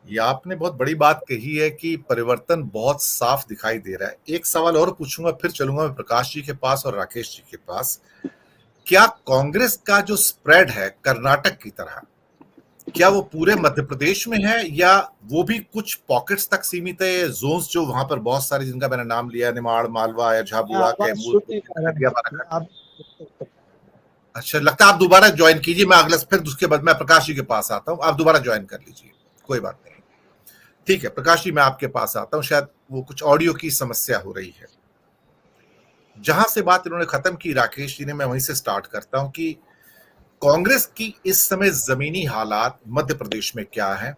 ये आपने बहुत बड़ी बात कही है कि परिवर्तन बहुत साफ दिखाई दे रहा है। एक सवाल और पूछूंगा, फिर चलूंगा मैं प्रकाश जी के पास और राकेश जी के पास। क्या कांग्रेस का जो स्प्रेड है कर्नाटक की तरह, क्या वो पूरे मध्य प्रदेश में है, या वो भी कुछ पॉकेट्स तक सीमित है? जोन्स जो वहां पर बहुत सारे जिनका मैंने नाम लिया, निमाड़, मालवा या झाबुआ, आवाज कैमूर, सुन नहीं पा रहा खगड़िया, है बालाघाट। आप। अच्छा, लगता है आप दोबारा ज्वाइन कीजिए। मैं अगले फिर उसके बाद मैं प्रकाश जी के पास आता हूं, आप दोबारा ज्वाइन कर लीजिए, कोई बात नहीं। ठीक है प्रकाश जी, मैं आपके पास आता हूं, शायद वो कुछ ऑडियो की समस्या हो रही है। जहां से बात इन्होंने खत्म की राकेश जी ने, मैं वहीं से स्टार्ट करता हूं कि कांग्रेस की इस समय जमीनी हालात मध्य प्रदेश में क्या है।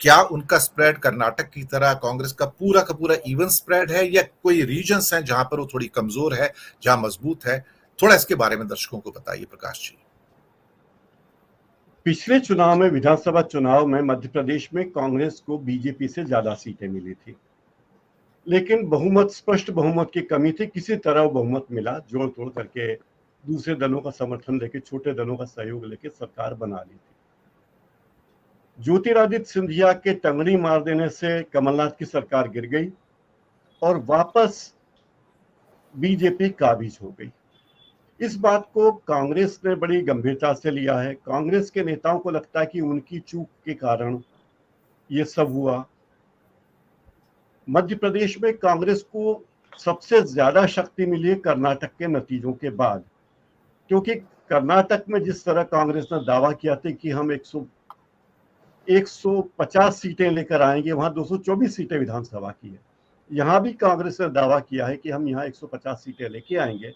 क्या उनका स्प्रेड कर्नाटक की तरह कांग्रेस का पूरा इवन स्प्रेड है, या कोई रीजन्स हैं जहां पर वो थोड़ी कमजोर है, जहां मजबूत है? थोड़ा इसके बारे में दर्शकों को बताइए प्रकाश जी। पिछले चुनाव में, विधानसभा चुनाव में मध्य प्रदेश में कांग्रेस को बीजेपी से ज्यादा सीटें मिली थी, लेकिन बहुमत, स्पष्ट बहुमत की कमी थी। किसी तरह बहुमत मिला, जोड़ तोड़ करके दूसरे दलों का समर्थन लेके, छोटे दलों का सहयोग लेके सरकार बना ली थी। ज्योतिरादित्य सिंधिया के टंगड़ी मार देने से कमलनाथ की सरकार गिर गई और वापस बीजेपी काबिज हो गई। इस बात को कांग्रेस ने बड़ी गंभीरता से लिया है। कांग्रेस के नेताओं को लगता है कि उनकी चूक के कारण ये सब हुआ। मध्य प्रदेश में कांग्रेस को सबसे ज्यादा शक्ति मिली है कर्नाटक के नतीजों के बाद, क्योंकि कर्नाटक में जिस तरह कांग्रेस ने दावा किया था कि हम 150 सीटें लेकर आएंगे, वहां 224 सीटें विधानसभा की है। यहां भी कांग्रेस ने दावा किया है कि हम यहाँ 150 सीटें लेके आएंगे,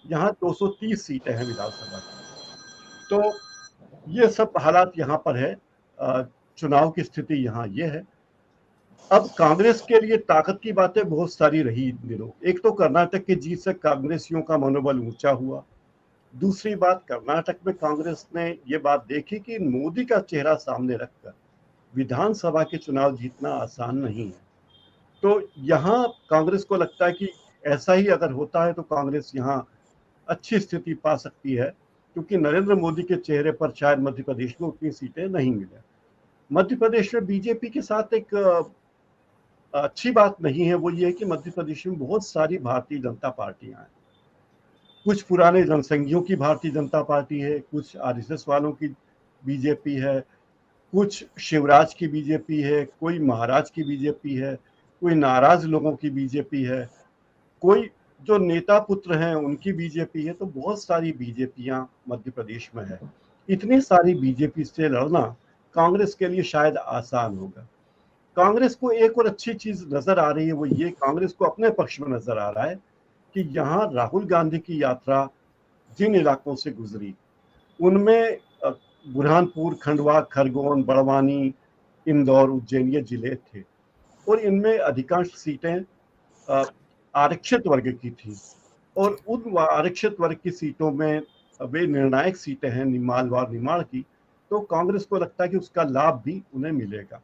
यहाँ 230 सीटें हैं विधानसभा की। तो ये सब हालात यहाँ पर है। चुनाव की स्थिति यहाँ ये है। अब कांग्रेस के लिए ताकत की बातें बहुत सारी रही इन दिनों। एक तो कर्नाटक की जीत से कांग्रेसियों का मनोबल ऊंचा हुआ। दूसरी बात, कर्नाटक में कांग्रेस ने ये बात देखी कि मोदी का चेहरा सामने रखकर विधानसभा के चुनाव जीतना आसान नहीं है। तो यहाँ कांग्रेस को लगता है कि ऐसा ही अगर होता है तो कांग्रेस यहाँ अच्छी स्थिति पा सकती है, क्योंकि नरेंद्र मोदी के चेहरे पर शायद मध्य प्रदेश में उतनी सीटें नहीं मिले। मध्य प्रदेश में बीजेपी के साथ एक अच्छी बात नहीं है, वो ये है कि मध्य प्रदेश में बहुत सारी भारतीय जनता पार्टियां हैं। कुछ पुराने जनसंघियों की भारतीय जनता पार्टी है, कुछ आरएसएस वालों की बीजेपी है, कुछ शिवराज की बीजेपी है, कोई महाराज की बीजेपी है, कोई नाराज लोगों की बीजेपी है, कोई जो नेता पुत्र हैं उनकी बीजेपी है। तो बहुत सारी बीजेपियां मध्य प्रदेश में है। इतनी सारी बीजेपी से लड़ना कांग्रेस के लिए शायद आसान होगा। कांग्रेस को एक और अच्छी चीज नजर आ रही है, वो ये, कांग्रेस को अपने पक्ष में नजर आ रहा है कि यहाँ राहुल गांधी की यात्रा जिन इलाकों से गुजरी उनमें बुरहानपुर, खंडवा, खरगोन, बड़वानी, इंदौर, उज्जैन ये जिले थे, और इनमें अधिकांश सीटें आरक्षित वर्ग की थी। और उन आरक्षित वर्ग की सीटों में वे निर्णायक सीटें हैं मालवा, निमाड़ की। तो कांग्रेस को लगता है कि उसका लाभ भी उन्हें मिलेगा।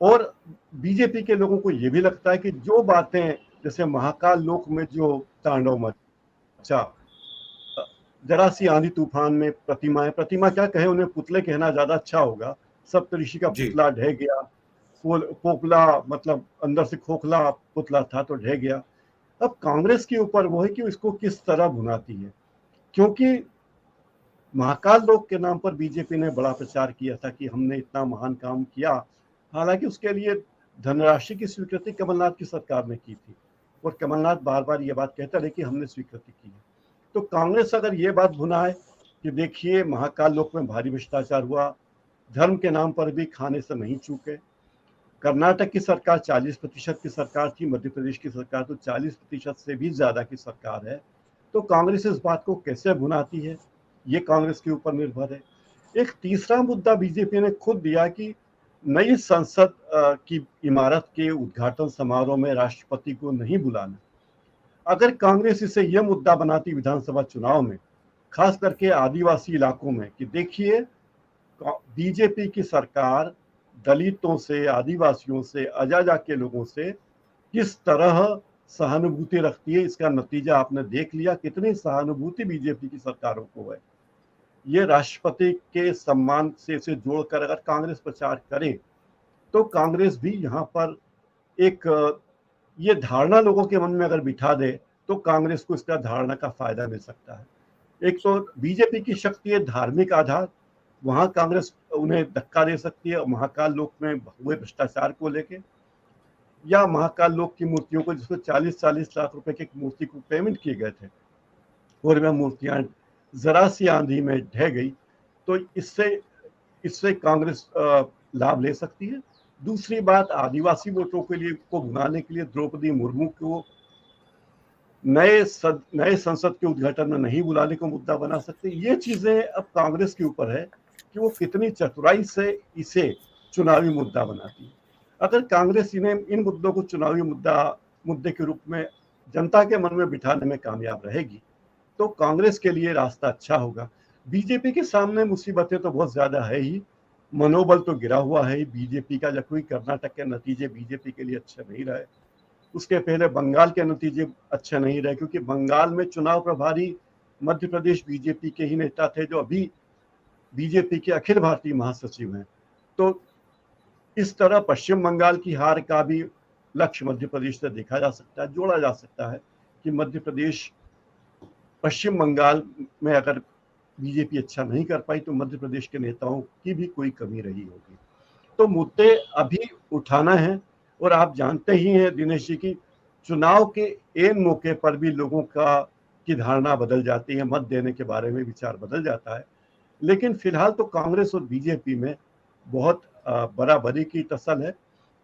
और बीजेपी के लोगों को यह भी लगता है कि जो बातें, जैसे महाकाल लोक में जो तांडव मचा, जरा सी आंधी तूफान में प्रतिमा क्या कहे, उन्हें पुतले कहना ज्यादा अच्छा होगा। सप्तऋषि का जी। पुतला ढह गया, पोपला मतलब अंदर से खोखला पुतला था तो ढह गया। अब कांग्रेस के ऊपर वो है कि इसको किस तरह भुनाती है, क्योंकि महाकाल लोक के नाम पर बीजेपी ने बड़ा प्रचार किया था कि हमने इतना महान काम किया। हालांकि उसके लिए धनराशि की स्वीकृति कमलनाथ की सरकार ने की थी, और कमलनाथ बार बार ये बात कहता रहे कि हमने स्वीकृति की है। तो कांग्रेस अगर ये बात भुनाए कि देखिए महाकाल लोक में भारी भ्रष्टाचार हुआ, धर्म के नाम पर भी खाने से नहीं चूके, कर्नाटक की सरकार 40% की सरकार थी, मध्य प्रदेश की सरकार तो 40% से भी ज्यादा की सरकार है। तो कांग्रेस इस बात को कैसे भुनाती है, ये कांग्रेस के ऊपर निर्भर है। एक तीसरा मुद्दा बीजेपी ने खुद दिया कि नई संसद की इमारत के उद्घाटन समारोह में राष्ट्रपति को नहीं बुलाना। अगर कांग्रेस इसे यह मुद्दा बनाती विधानसभा चुनाव में, खास करके आदिवासी इलाकों में, कि देखिए बीजेपी की सरकार दलितों से, आदिवासियों से, अजाजा के लोगों से किस तरह सहानुभूति रखती है, इसका नतीजा आपने देख लिया। कितनी सहानुभूति बीजेपी की सरकारों को है। ये राष्ट्रपति के सम्मान से इसे जोड़कर अगर कांग्रेस प्रचार करे तो कांग्रेस भी यहाँ पर एक ये धारणा लोगों के मन में अगर बिठा दे तो कांग्रेस को इसका धारणा का फायदा मिल सकता है। एक तो बीजेपी की शक्ति है धार्मिक आधार, वहां कांग्रेस उन्हें धक्का दे सकती है महाकाल लोक में हुए भ्रष्टाचार को लेके, या महाकाल लोक की मूर्तियों को जिसमें 40-40 लाख रुपए की मूर्ति को पेमेंट किए गए थे और वह मूर्तियां जरा सी आंधी में ढह गई, तो इससे कांग्रेस लाभ ले सकती है। दूसरी बात, आदिवासी वोटों के लिए को भुनाने के लिए द्रौपदी मुर्मू को नए संसद के उद्घाटन में नहीं बुलाने को मुद्दा बना सकते। ये चीजें अब कांग्रेस के ऊपर है कि वो कितनी चतुराई से इसे चुनावी मुद्दा बनाती है। अगर कांग्रेस इन्हें इन मुद्दों को चुनावी मुद्दे के रूप में जनता के मन में बिठाने में कामयाब रहेगी तो कांग्रेस के लिए रास्ता अच्छा होगा। बीजेपी के सामने मुसीबतें तो बहुत ज्यादा है ही, मनोबल तो गिरा हुआ है बीजेपी का। जब कोई कर्नाटक के नतीजे बीजेपी के लिए अच्छे नहीं रहे, उसके पहले बंगाल के नतीजे अच्छे नहीं रहे, क्योंकि बंगाल में चुनाव प्रभारी मध्य प्रदेश बीजेपी के ही नेता थे जो अभी बीजेपी के अखिल भारतीय महासचिव हैं। तो इस तरह पश्चिम बंगाल की हार का भी लक्ष्य मध्य प्रदेश से देखा जा सकता है, जोड़ा जा सकता है कि मध्य प्रदेश पश्चिम बंगाल में अगर बीजेपी अच्छा नहीं कर पाई तो मध्य प्रदेश के नेताओं की भी कोई कमी रही होगी। तो मुद्दे अभी उठाना है, और आप जानते ही हैं दिनेश जी की चुनाव के एन मौके पर भी लोगों की धारणा बदल जाती है, मत देने के बारे में विचार बदल जाता है। लेकिन फिलहाल तो कांग्रेस और बीजेपी में बहुत बराबरी की टसल है।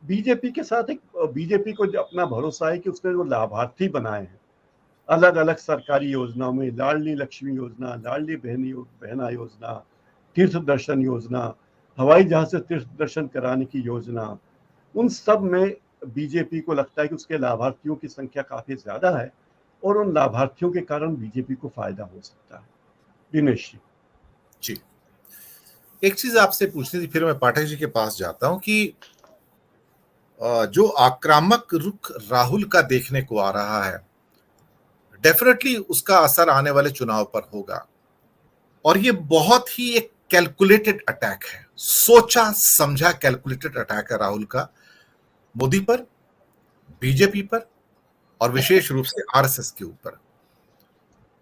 बीजेपी के साथ बीजेपी को अपना भरोसा है कि उसने जो लाभार्थी बनाए हैं अलग अलग सरकारी योजनाओं में, लाडली लक्ष्मी योजना, लाडली बहना योजना, तीर्थ दर्शन योजना, हवाई जहाज से तीर्थ दर्शन कराने की योजना, उन सब में बीजेपी को लगता है कि उसके लाभार्थियों की संख्या काफी ज्यादा है और उन लाभार्थियों के कारण बीजेपी को फायदा हो सकता है। दिनेश जी, एक चीज आपसे पूछनी थी, फिर मैं पाठक जी के पास जाता हूं कि जो आक्रामक रुख राहुल का देखने को आ रहा है, डेफिनेटली उसका असर आने वाले चुनाव पर होगा। और ये बहुत ही एक कैलकुलेटेड अटैक है, सोचा समझा कैलकुलेटेड अटैक है राहुल का, मोदी पर, बीजेपी पर और विशेष रूप से आरएसएस के ऊपर।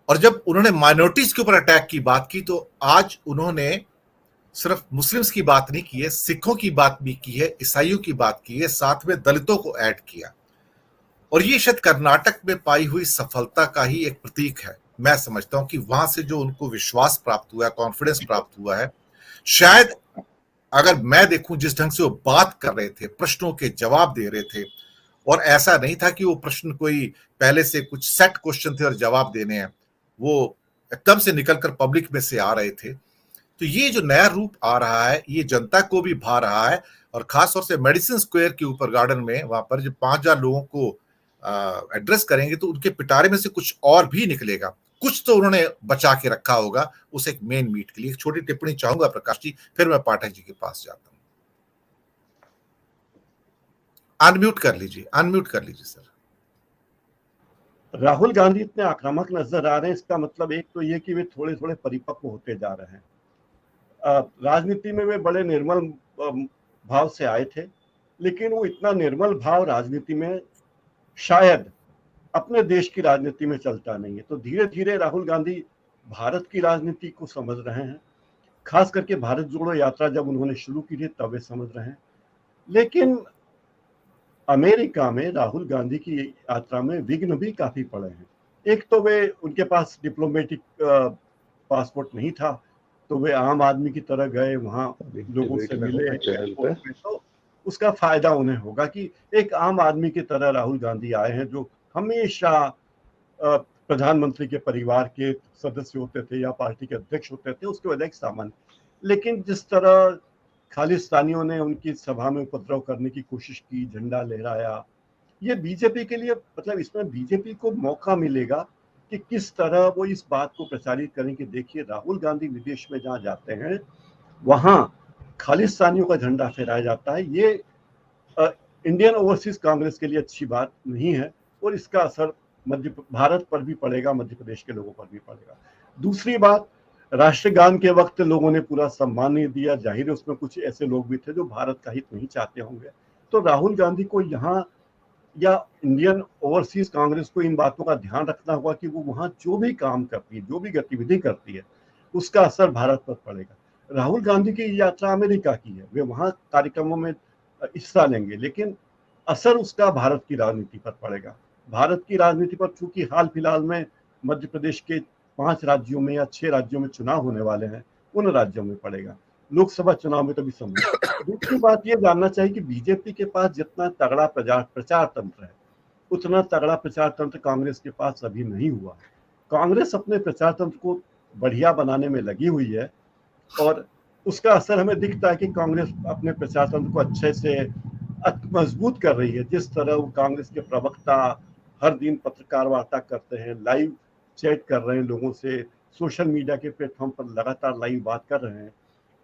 और जब उन्होंने माइनॉरिटीज के ऊपर अटैक की बात की तो आज उन्होंने सिर्फ मुस्लिम्स की बात नहीं की है, सिखों की बात भी की है, ईसाइयों की बात की है, साथ में दलितों को ऐड किया। और ये शायद कर्नाटक में पाई हुई सफलता का ही एक प्रतीक है। मैं समझता हूं कि वहां से जो उनको विश्वास प्राप्त हुआ है, कॉन्फिडेंस प्राप्त हुआ है, शायद अगर मैं देखूं जिस ढंग से वो बात कर रहे थे, प्रश्नों के जवाब दे रहे थे, और ऐसा नहीं था कि वो प्रश्न कोई पहले से कुछ सेट क्वेश्चन थे और जवाब देने हैं, वो एकदम से निकलकर पब्लिक में से आ रहे थे। तो ये जो नया रूप आ रहा है ये जनता को भी भा रहा है। और खासतौर से मेडिसिन स्क्वायर के ऊपर गार्डन में वहां पर जब 5,000 लोगों को एड्रेस करेंगे तो उनके पिटारे में से कुछ और भी निकलेगा, कुछ तो उन्होंने बचा के रखा होगा उस एक मेन मीट के लिए। एक छोटी टिप्पणी चाहूंगा प्रकाश जी, फिर मैं पाठक जी के पास जाता हूं। अनम्यूट कर लीजिए सर। राहुल गांधी इतने आक्रामक नजर आ रहे हैं, इसका मतलब एक तो ये कि वे थोड़े थोड़े परिपक्व होते जा रहे हैं। राजनीति में वे बड़े निर्मल भाव से आए थे, लेकिन वो इतना निर्मल भाव राजनीति में शायद अपने देश की राजनीति में चलता नहीं है। तो धीरे धीरे राहुल गांधी भारत की राजनीति को समझ रहे हैं, खास करके भारत जोड़ो यात्रा जब उन्होंने शुरू की थी तब वे समझ रहे हैं। लेकिन अमेरिका में राहुल गांधी की यात्रा में विघ्न भी काफी पड़े हैं। एक तो वे उनके पास डिप्लोमेटिक पासपोर्ट नहीं था, तो वे आम आदमी की तरह गए, वहां लोगों से मिले, तो उसका फायदा उन्हें होगा कि एक आम आदमी की तरह राहुल गांधी आए हैं जो हमेशा प्रधानमंत्री के परिवार के सदस्य होते थे या पार्टी के अध्यक्ष होते थे, उसके वजह से सामान्य। लेकिन जिस तरह खालिस्तानियों ने उनकी सभा में उपद्रव करने की कोशिश की, झंडा लहराया, ये बीजेपी के लिए मतलब इसमें बीजेपी को मौका मिलेगा कि किस तरह वो इस बात को प्रचारित करें कि देखिए राहुल गांधी विदेश में जहाँ जाते हैं वहां खालिस्तानियों का झंडा फहराया जाता है। ये इंडियन ओवरसीज कांग्रेस के लिए अच्छी बात नहीं है और इसका असर भारत पर भी पड़ेगा, मध्य प्रदेश के लोगों पर भी पड़ेगा। दूसरी बात, राष्ट्रगान के वक्त लोगों ने पूरा सम्मान नहीं दिया, जाहिर है उसमें कुछ ऐसे लोग भी थे जो भारत का हित नहीं चाहते होंगे। तो राहुल गांधी को यहाँ या इंडियन ओवरसीज कांग्रेस को इन बातों का ध्यान रखना होगा कि वो वहाँ जो भी काम करती है, जो भी गतिविधि करती है, उसका असर भारत पर पड़ेगा। राहुल गांधी की यात्रा अमेरिका की है, वे वहाँ कार्यक्रमों में हिस्सा लेंगे, लेकिन असर उसका भारत की राजनीति पर पड़ेगा। भारत की राजनीति पर चूंकि हाल फिलहाल में मध्य प्रदेश के 5 राज्यों में या 6 राज्यों में चुनाव होने वाले हैं, उन राज्यों में पड़ेगा। लोकसभा चुनाव में तो भी संभव। दूसरी बात ये जानना चाहिए कि बीजेपी के पास जितना तगड़ा प्रचार तंत्र है, उतना तगड़ा प्रचार तंत्र कांग्रेस के पास अभी नहीं हुआ। कांग्रेस अपने प्रचार तंत्र को बढ़िया बनाने में लगी हुई है और उसका असर हमें दिखता है कि कांग्रेस अपने प्रचार तंत्र को अच्छे से मजबूत कर रही है। जिस तरह वो कांग्रेस के प्रवक्ता हर दिन पत्रकार वार्ता करते हैं, लाइव चैट कर रहे हैं लोगों से, सोशल मीडिया के प्लेटफॉर्म पर लगातार लाइव बात कर रहे हैं,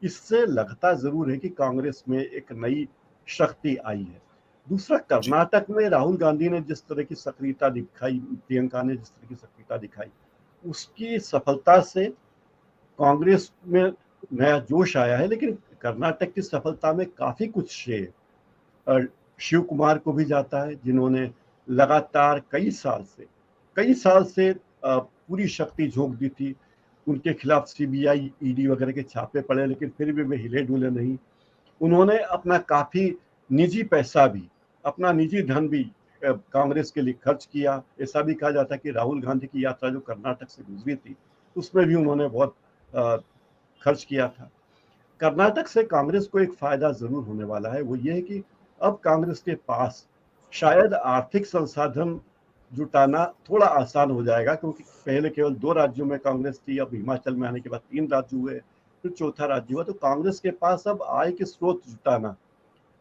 इससे लगता जरूर है कि कांग्रेस में एक नई शक्ति आई है। दूसरा, कर्नाटक में राहुल गांधी ने जिस तरह की सक्रियता दिखाई, प्रियंका ने जिस तरह की सक्रियता दिखाई, उसकी सफलता से कांग्रेस में नया जोश आया है। लेकिन कर्नाटक की सफलता में काफी कुछ श्रेय शिव कुमार को भी जाता है, जिन्होंने लगातार कई साल से पूरी शक्ति झोंक दी थी। उनके खिलाफ सीबीआई, ईडी वगैरह के छापे पड़े, लेकिन फिर भी वे हिले डुले नहीं। उन्होंने अपना काफी निजी पैसा भी, अपना निजी धन भी कांग्रेस के लिए खर्च किया। ऐसा भी कहा जाता है कि राहुल गांधी की यात्रा जो कर्नाटक से गुजरी थी, उसमें भी उन्होंने बहुत खर्च किया था। कर्नाटक से कांग्रेस को एक फायदा जरूर होने वाला है, वो ये है कि अब कांग्रेस के पास शायद आर्थिक संसाधन जुटाना थोड़ा आसान हो जाएगा, क्योंकि पहले केवल 2 राज्यों में कांग्रेस थी, अब हिमाचल में आने के बाद 3 राज्य हुए, फिर चौथा राज्य हुआ। तो कांग्रेस के पास अब आय के स्रोत जुटाना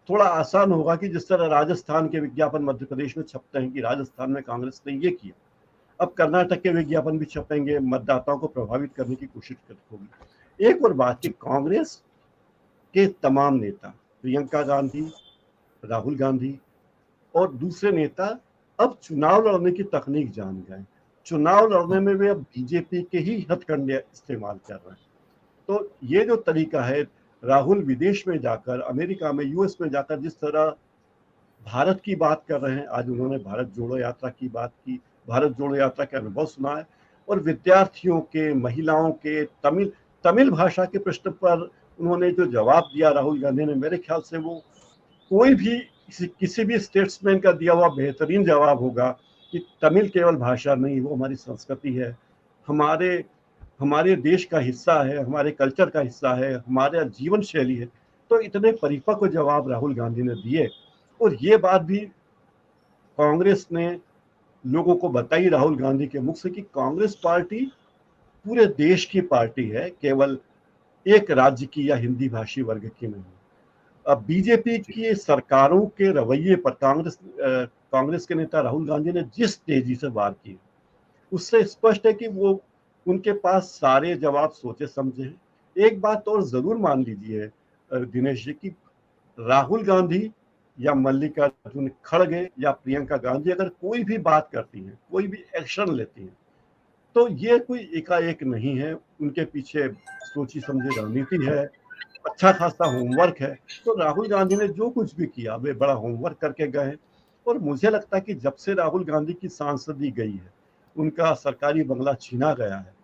थोड़ा आसान होगा कि जिस तरह राजस्थान के विज्ञापन मध्य प्रदेश में छपते हैं कि राजस्थान में कांग्रेस ने ये किया, अब कर्नाटक के विज्ञापन भी छपेंगे, मतदाताओं को प्रभावित करने की कोशिश होगी। एक और बात कि कांग्रेस के तमाम नेता, प्रियंका गांधी, राहुल गांधी और दूसरे नेता अब चुनाव लड़ने की तकनीक जान गए। चुनाव लड़ने में वे अब बीजेपी के ही हथकंडे इस्तेमाल कर रहे हैं। तो ये जो तरीका है, राहुल विदेश में जाकर, अमेरिका में, यूएस में जाकर जिस तरह भारत की बात कर रहे हैं, आज उन्होंने भारत जोड़ो यात्रा की बात की, भारत जोड़ो यात्रा के अनुभव सुनाए, और विद्यार्थियों के, महिलाओं के, तमिल भाषा के प्रश्न पर उन्होंने जो जवाब दिया राहुल गांधी ने, मेरे ख्याल से वो कोई भी किसी भी स्टेट्समैन का दिया हुआ बेहतरीन जवाब होगा कि तमिल केवल भाषा नहीं, वो हमारी संस्कृति है, हमारे देश का हिस्सा है, हमारे कल्चर का हिस्सा है, हमारे जीवन शैली है। तो इतने परिपक्व जवाब राहुल गांधी ने दिए, और ये बात भी कांग्रेस ने लोगों को बताई राहुल गांधी के मुख से कि कांग्रेस पार्टी पूरे देश की पार्टी है, केवल एक राज्य की या हिंदी भाषी वर्ग की नहीं। अब बीजेपी की सरकारों के रवैये पर कांग्रेस के नेता राहुल गांधी ने जिस तेजी से वार किए, उससे स्पष्ट है कि वो, उनके पास सारे जवाब सोचे समझे हैं। एक बात और जरूर मान लीजिए दिनेश जी, कि राहुल गांधी या मल्लिकार्जुन खड़गे या प्रियंका गांधी अगर कोई भी बात करती हैं, कोई भी एक्शन लेती हैं, तो ये कोई एकाएक नहीं है, उनके पीछे सोची समझी रणनीति है, अच्छा खासा होमवर्क है। तो राहुल गांधी ने जो कुछ भी किया, वे बड़ा होमवर्क करके गए। और मुझे लगता है कि जब से राहुल गांधी की सांसदी गई है, उनका सरकारी बंगला छीना गया है,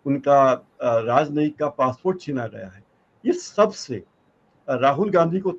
उनका राजनयिक का पासपोर्ट छीना गया है, इस सब से राहुल गांधी को